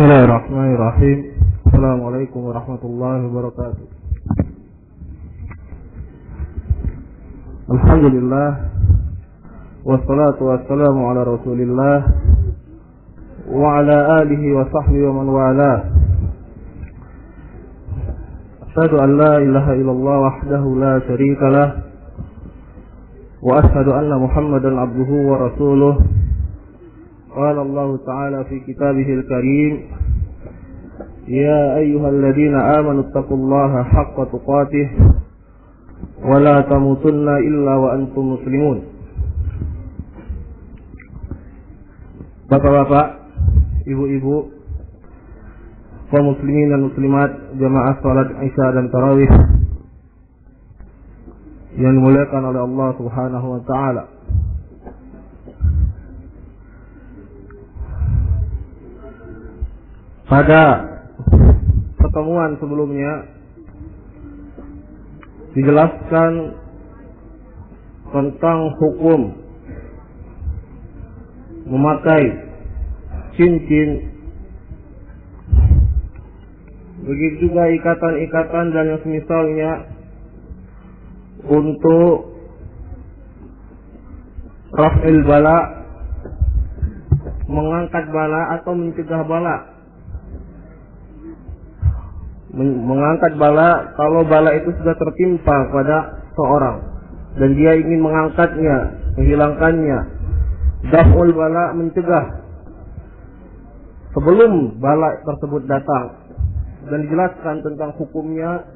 Bismillahirrahmanirrahim. Assalamualaikum warahmatullahi wabarakatuh. Alhamdulillah, wassalatu wassalamu ala rasulillah wa ala alihi wa sahbihi wa man wala. Asyhadu an la ilaha illallah wahdahu la syarika lah wa asyhadu anna Muhammadan abduhu wa rasuluh. Qala Allah Ta'ala fi kitabihil karim, ya ayyuhalladzina amanu taqullaha haqqa tuqatih wa la tamutunna illa wa antum muslimun. Bapak-bapak, ibu-ibu, kaum muslimin dan muslimat, jamaah salat Isya dan Tarawih yang dimuliakan oleh Allah Subhanahu wa Ta'ala. Pada pertemuan sebelumnya dijelaskan tentang hukum memakai cincin, begitu juga ikatan-ikatan dan yang semisalnya untuk raf'il bala, mengangkat bala atau mencegah bala. Mengangkat bala kalau bala itu sudah tertimpa pada seorang dan dia ingin mengangkatnya, menghilangkannya. Daf'ul bala, mencegah sebelum bala tersebut datang, dan dijelaskan tentang hukumnya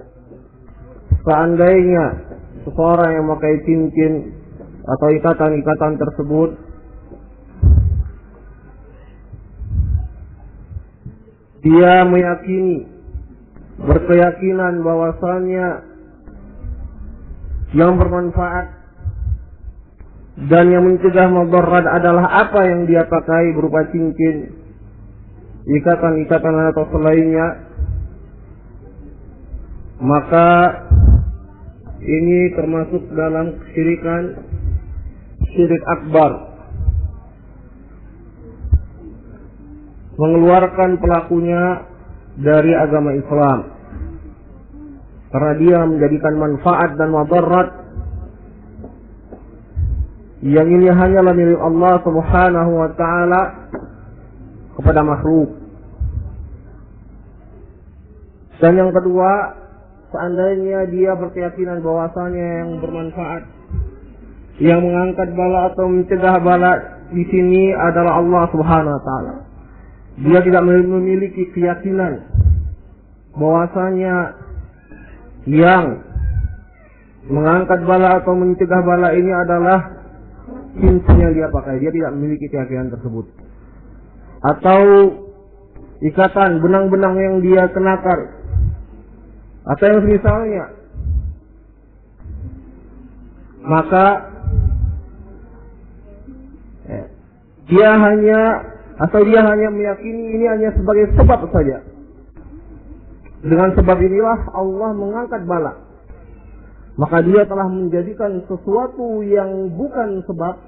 seandainya seseorang yang memakai cincin atau ikatan-ikatan tersebut dia meyakini, berkeyakinan bahwasannya yang bermanfaat dan yang mencegah mudarat adalah apa yang dia pakai berupa cincin, ikatan-ikatan atau selainnya, maka ini termasuk dalam kesyirikan, syirik akbar, mengeluarkan pelakunya dari agama Islam karena dia menjadikan manfaat dan mudarat yang ini hanyalah milik Allah Subhanahu wa Ta'ala kepada makhluk. Dan yang kedua, seandainya dia berkeyakinan bahwasanya yang bermanfaat, yang mengangkat bala atau mencegah bala di sini adalah Allah Subhanahu wa Ta'ala, dia tidak memiliki keyakinan bahwasanya yang mengangkat bala atau mencegah bala ini adalah cincin yang dia pakai. Dia tidak memiliki keyakinan tersebut. Atau ikatan, benang-benang yang dia kenakan, atau yang semisalnya, maka dia hanya meyakini ini hanya sebagai sebab saja. Dengan sebab inilah Allah mengangkat bala. Maka dia telah menjadikan sesuatu yang bukan sebab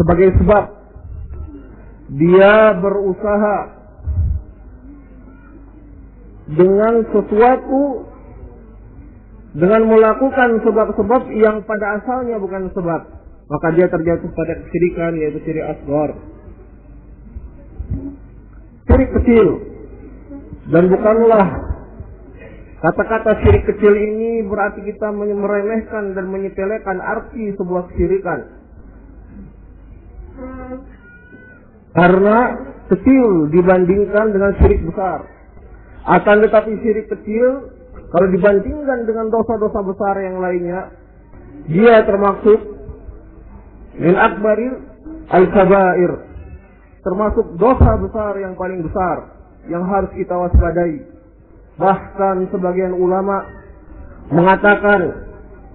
sebagai sebab. Dia berusaha dengan sesuatu, dengan melakukan sebab-sebab yang pada asalnya bukan sebab. Maka dia terjatuh pada kesyirikan, yaitu syirik asghar, syirik kecil. Dan bukanlah kata-kata syirik kecil ini berarti kita meremehkan dan menyepelekan arti sebuah kesyirikan, karena kecil dibandingkan dengan syirik besar. Akan tetapi syirik kecil kalau dibandingkan dengan dosa-dosa besar yang lainnya, dia termasuk min akbaril al-kabair, termasuk dosa besar yang paling besar yang harus kita waspadai. Bahkan sebagian ulama mengatakan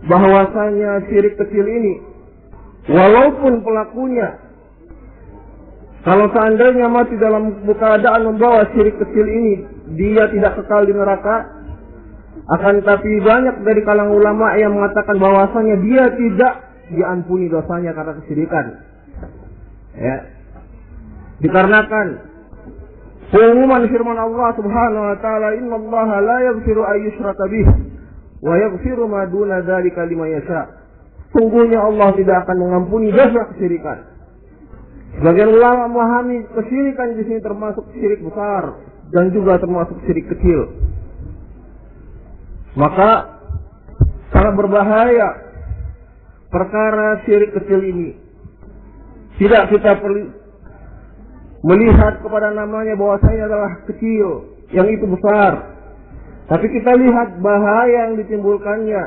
bahwasanya syirik kecil ini, walaupun pelakunya kalau seandainya mati dalam keadaan membawa syirik kecil ini, dia tidak kekal di neraka. Akan tapi banyak dari kalangan ulama yang mengatakan bahwasanya dia tidak diampuni dosanya karena kesyirikan. Ya. Dikarenakan Pengumuman firman Allah Subhanahu wa taala, "Innallaha la yaghfiru an yushraka bih wa yaghfiru ma duna dzalika liman yasha." Sungguhnya Allah tidak akan mengampuni dosa kesyirikan. Sebagian ulama memahami kesyirikan di sini termasuk syirik besar dan juga termasuk syirik kecil. Maka sangat berbahaya perkara syirik kecil ini. Tidak kita perlu melihat kepada namanya bahwasanya adalah kecil, yang itu besar. Tapi kita lihat bahaya yang ditimbulkannya.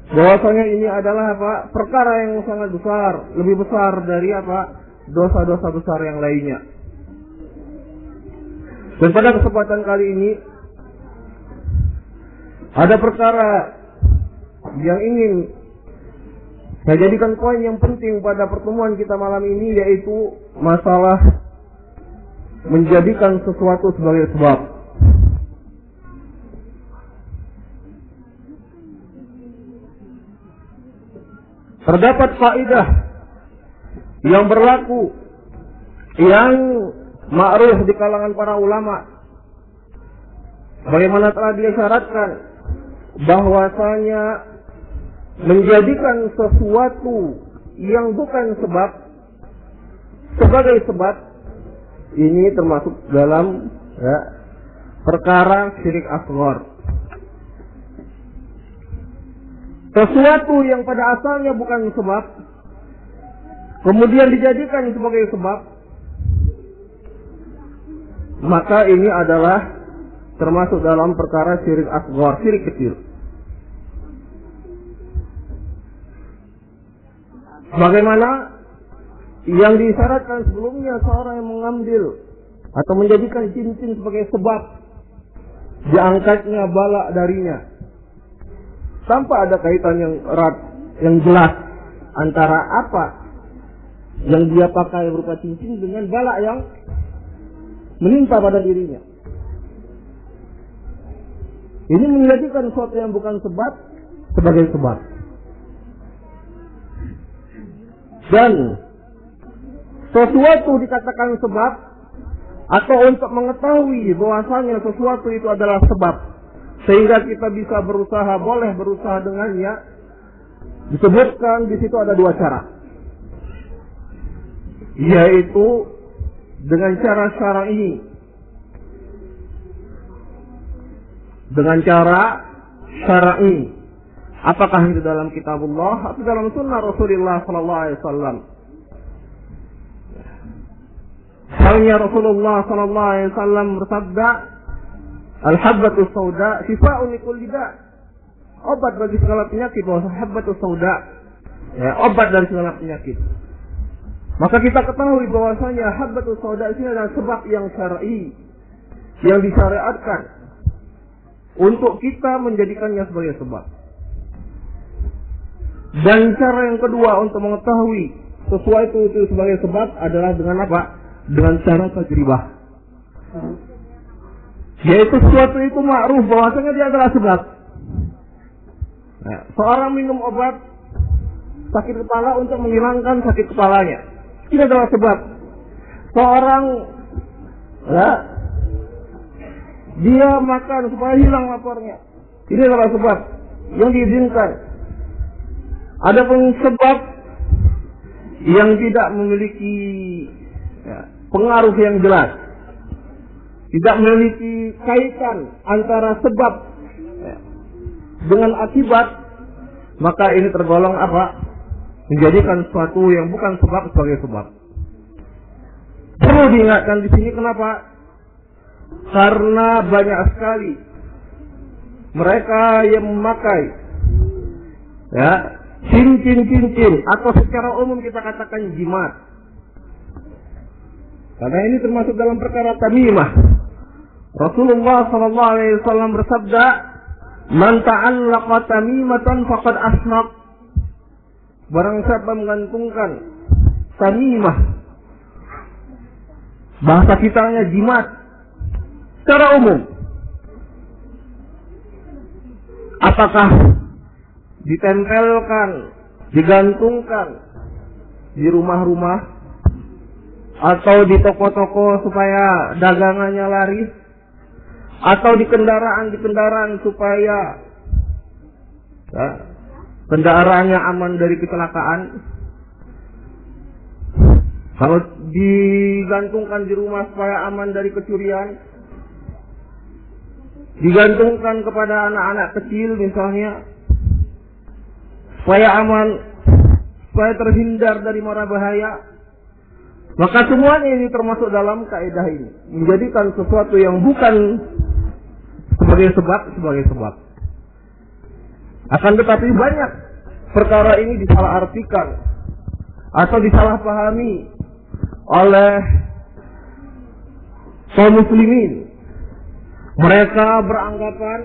Bahwasanya ini adalah apa? Perkara yang sangat besar, lebih besar dari apa? Dosa-dosa besar yang lainnya. Dan pada kesempatan kali ini ada perkara yang ingin saya jadikan poin yang penting pada pertemuan kita malam ini, yaitu masalah menjadikan sesuatu sebagai sebab. Terdapat faedah yang berlaku, yang ma'ruf di kalangan para ulama, bagaimana telah disyaratkan bahwasanya menjadikan sesuatu yang bukan sebab sebagai sebab ini termasuk dalam perkara syirik asghar. Sesuatu yang pada asalnya bukan sebab kemudian dijadikan sebagai sebab, maka ini adalah termasuk dalam perkara syirik asghar, syirik kecil. Bagaimana yang disyaratkan sebelumnya, seorang yang mengambil atau menjadikan cincin sebagai sebab diangkatnya bala darinya, tanpa ada kaitan yang erat, yang jelas antara apa yang dia pakai berupa cincin dengan bala yang menimpa pada dirinya. Ini menjadikan sesuatu yang bukan sebab sebagai sebab. Dan sesuatu dikatakan sebab atau untuk mengetahui bahwasanya sesuatu itu adalah sebab, sehingga kita bisa berusaha, boleh berusaha dengannya, disebutkan di situ ada dua cara, yaitu dengan cara syar'i, dengan cara syar'i. Apakah itu dalam kitabullah atau dalam sunnah Rasulullah sallallahu alaihi wasallam? Halnya Rasulullah sallallahu alaihi wasallam bersabda, "Al-habbatus sauda shifaa'un likulli da'." Obat bagi segala penyakit. Habbatus sauda, obat dari segala penyakit. Maka kita ketahui bahwasanya habbatus sauda ini adalah sebab yang syar'i, yang disyariatkan untuk kita menjadikannya sebagai sebab. Dan cara yang kedua untuk mengetahui sesuatu itu sebagai sebab adalah dengan apa? Dengan cara tajribah. Yaitu sesuatu itu ma'ruf bahwasanya dia adalah sebab. Nah, seorang minum obat sakit kepala untuk menghilangkan sakit kepalanya, ini adalah sebab. Seorang dia makan supaya hilang laparnya, ini adalah sebab yang diizinkan. Adapun sebab yang tidak memiliki pengaruh yang jelas, tidak memiliki kaitan antara sebab dengan akibat, maka ini tergolong apa? Menjadikan sesuatu yang bukan sebab sebagai sebab. Perlu diingatkan di sini kenapa? Karena banyak sekali mereka yang memakai cincin-cincin atau secara umum kita katakan jimat. Karena ini termasuk dalam perkara tamimah. Rasulullah sallallahu alaihi wasallam bersabda, "Man ta'allaqa tamimatan faqad asyrak." Barang siapa menggantungkan tamimah, bahasa kitanya jimat, secara umum, apakah ditempelkan, digantungkan di rumah-rumah, atau di toko-toko supaya dagangannya laris, atau di kendaraan supaya kendaraannya aman dari kecelakaan. Kalau digantungkan di rumah supaya aman dari kecurian, digantungkan kepada anak-anak kecil misalnya supaya aman, supaya terhindar dari mara bahaya, maka semuanya ini termasuk dalam kaidah ini, menjadikan sesuatu yang bukan sebagai sebab. Akan tetapi banyak perkara ini disalahartikan atau disalahpahami oleh kaum muslimin. Mereka beranggapan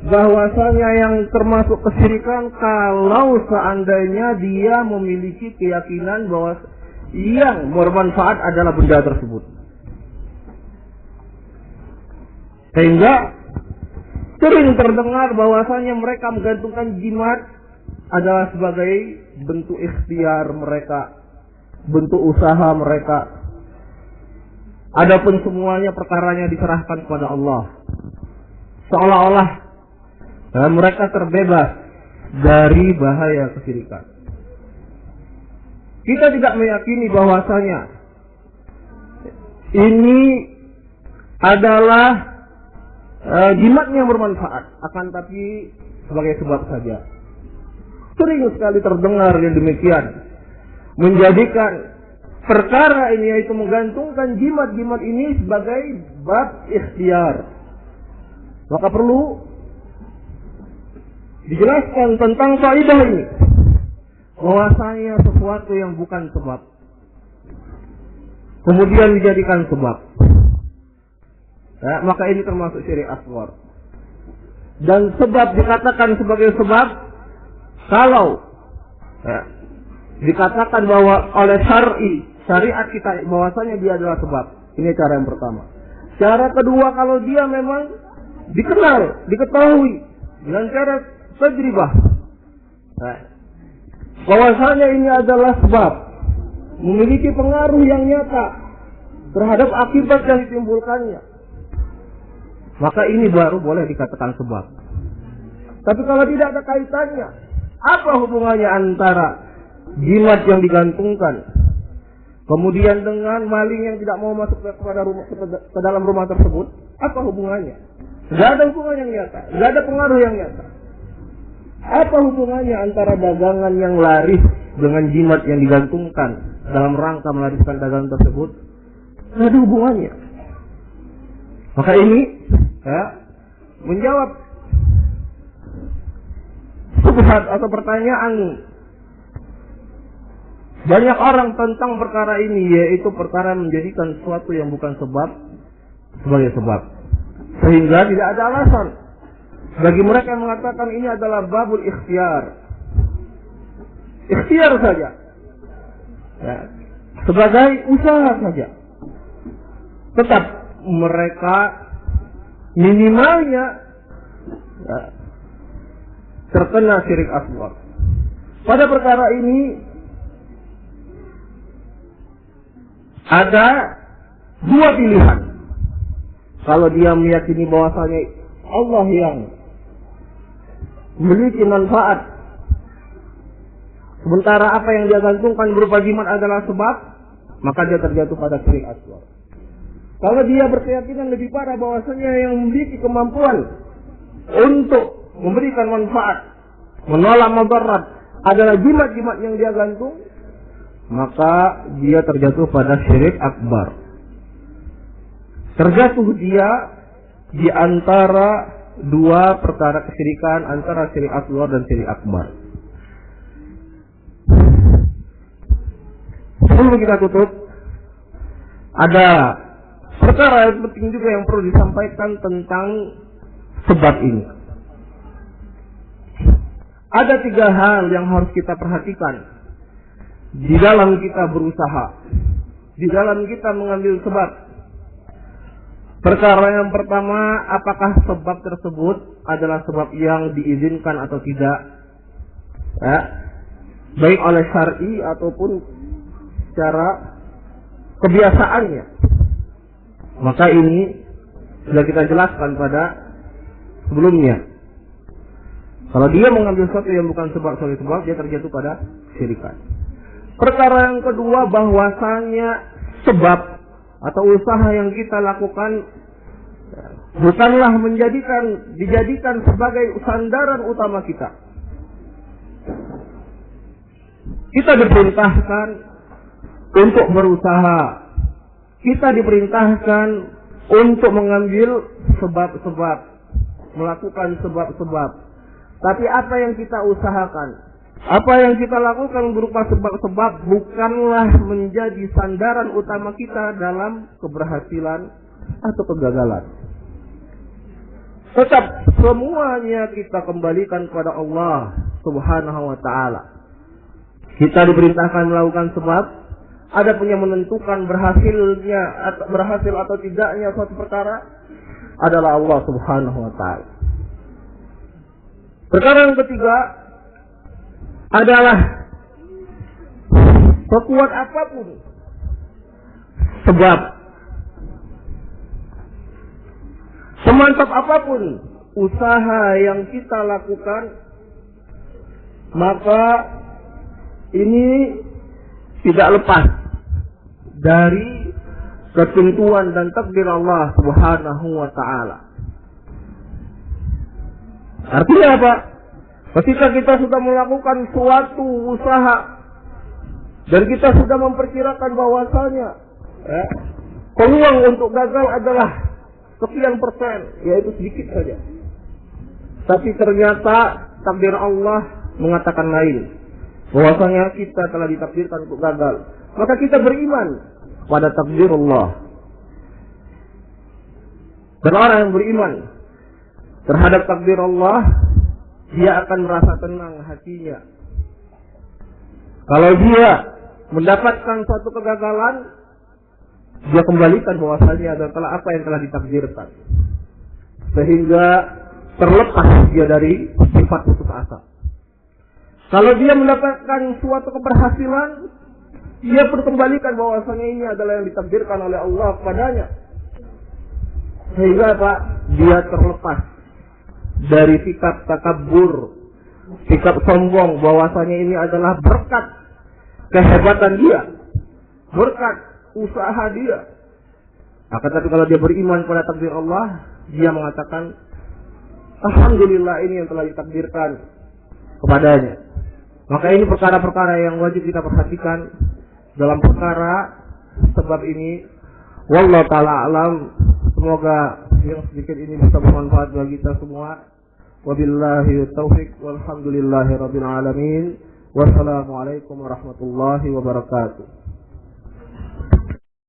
bahwasanya yang termasuk kesyirikan kalau seandainya dia memiliki keyakinan bahwa yang bermanfaat adalah benda tersebut. Sehingga sering terdengar bahwasanya mereka menggantungkan jimat adalah sebagai bentuk ikhtiar mereka, bentuk usaha mereka. Adapun semuanya perkaranya diserahkan kepada Allah. Seolah-olah mereka terbebas dari bahaya kesyirikan. Kita tidak meyakini bahwasanya ini adalah jimat yang bermanfaat, akan tapi sebagai sebab saja. Sering sekali terdengar yang demikian, menjadikan perkara ini, yaitu menggantungkan jimat-jimat ini sebagai bab ikhtiar. Maka perlu dijelaskan tentang kaidah ini, bahwasanya sesuatu yang bukan sebab kemudian dijadikan sebab, maka ini termasuk syirik asghar. Dan sebab dikatakan sebagai sebab kalau dikatakan bahwa oleh syariat kita bahwasanya dia adalah sebab. Ini cara yang pertama. Cara kedua, kalau dia memang diketahui dengan cara tajribah, bahwasanya ini adalah sebab, memiliki pengaruh yang nyata terhadap akibat yang ditimbulkannya, maka ini baru boleh dikatakan sebab. Tapi kalau tidak ada kaitannya, apa hubungannya antara jimat yang digantungkan kemudian dengan maling yang tidak mau masuk ke dalam rumah tersebut? Apa hubungannya? Tidak ada hubungan yang nyata, tidak ada pengaruh yang nyata. Apa hubungannya antara dagangan yang laris dengan jimat yang digantungkan dalam rangka melariskan dagangan tersebut? Tidak ada hubungannya. Maka ini menjawab subhat atau pertanyaan banyak orang tentang perkara ini, yaitu perkara menjadikan sesuatu yang bukan sebab sebagai sebab, sehingga tidak ada alasan bagi mereka yang mengatakan ini adalah babul ikhtiar saja, sebagai usaha saja. Tetap mereka minimalnya terkena syirik asghar. Pada perkara ini ada dua pilihan. Kalau dia meyakini bahwasanya Allah yang memiliki manfaat, sementara apa yang dia gantungkan berupa jimat adalah sebab, maka dia terjatuh pada syirik asghar. Kalau dia berkeyakinan lebih parah bahwasanya yang memiliki kemampuan untuk memberikan manfaat, menolak madarat adalah jimat-jimat yang dia gantung, maka dia terjatuh pada syirik akbar. Terjatuh dia di antara dua perkara kesyirikan, antara syirik asghar dan syirik akbar. Sebelum kita tutup, ada perkara yang penting juga yang perlu disampaikan tentang sebab ini. Ada tiga hal yang harus kita perhatikan di dalam kita berusaha, di dalam kita mengambil sebab. Perkara yang pertama, apakah sebab tersebut adalah sebab yang diizinkan atau tidak, baik oleh syar'i ataupun secara kebiasaannya. Maka ini sudah kita jelaskan pada sebelumnya. Kalau dia mengambil sesuatu yang bukan sebab sebagai sebab, dia terjatuh pada syirikan. Perkara yang kedua, bahwasanya sebab atau usaha yang kita lakukan bukanlah dijadikan sebagai sandaran utama kita. Kita diperintahkan untuk berusaha. Kita diperintahkan untuk mengambil sebab-sebab, melakukan sebab-sebab. Tapi apa yang kita usahakan, apa yang kita lakukan berupa sebab-sebab bukanlah menjadi sandaran utama kita dalam keberhasilan atau kegagalan. Tetap semuanya kita kembalikan kepada Allah Subhanahu wa ta'ala. Kita diperintahkan melakukan sebab, adapun yang menentukan berhasil atau tidaknya suatu perkara adalah Allah Subhanahu wa ta'ala. Perkara yang ketiga adalah sekuat apapun sebab, semantap apapun usaha yang kita lakukan, maka ini tidak lepas dari ketentuan dan takdir Allah Subhanahu wa ta'ala. Artinya apa? Ketika kita sudah melakukan suatu usaha dan kita sudah memperkirakan bahwasanya peluang untuk gagal adalah sekian persen, yaitu sedikit saja. Tapi ternyata takdir Allah mengatakan lain, bahwasanya kita telah ditakdirkan untuk gagal. Maka kita beriman pada takdir Allah. Dan orang yang beriman terhadap takdir Allah, dia akan merasa tenang hatinya. Kalau dia mendapatkan suatu kegagalan, dia kembalikan bahwasanya adalah apa yang telah ditakdirkan, sehingga terlepas dia dari sifat putus asa. Kalau dia mendapatkan suatu keberhasilan, dia berkembalikan bahwasanya ini adalah yang ditakdirkan oleh Allah kepadanya, sehingga apa? Dia terlepas dari sikap takabur, sikap sombong, bahwasanya ini adalah berkat kehebatan dia, berkat usaha dia. Akan tetapi kalau dia beriman pada takdir Allah, dia mengatakan, alhamdulillah, ini yang telah ditakdirkan kepadanya. Maka ini perkara-perkara yang wajib kita perhatikan dalam perkara sebab ini. Wallahu ta'ala alam. Semoga yang sedikit ini bisa bermanfaat bagi kita semua. Wabillahi taufiq walhamdulillahi rabbil alamin. Wassalamualaikum warahmatullahi wabarakatuh.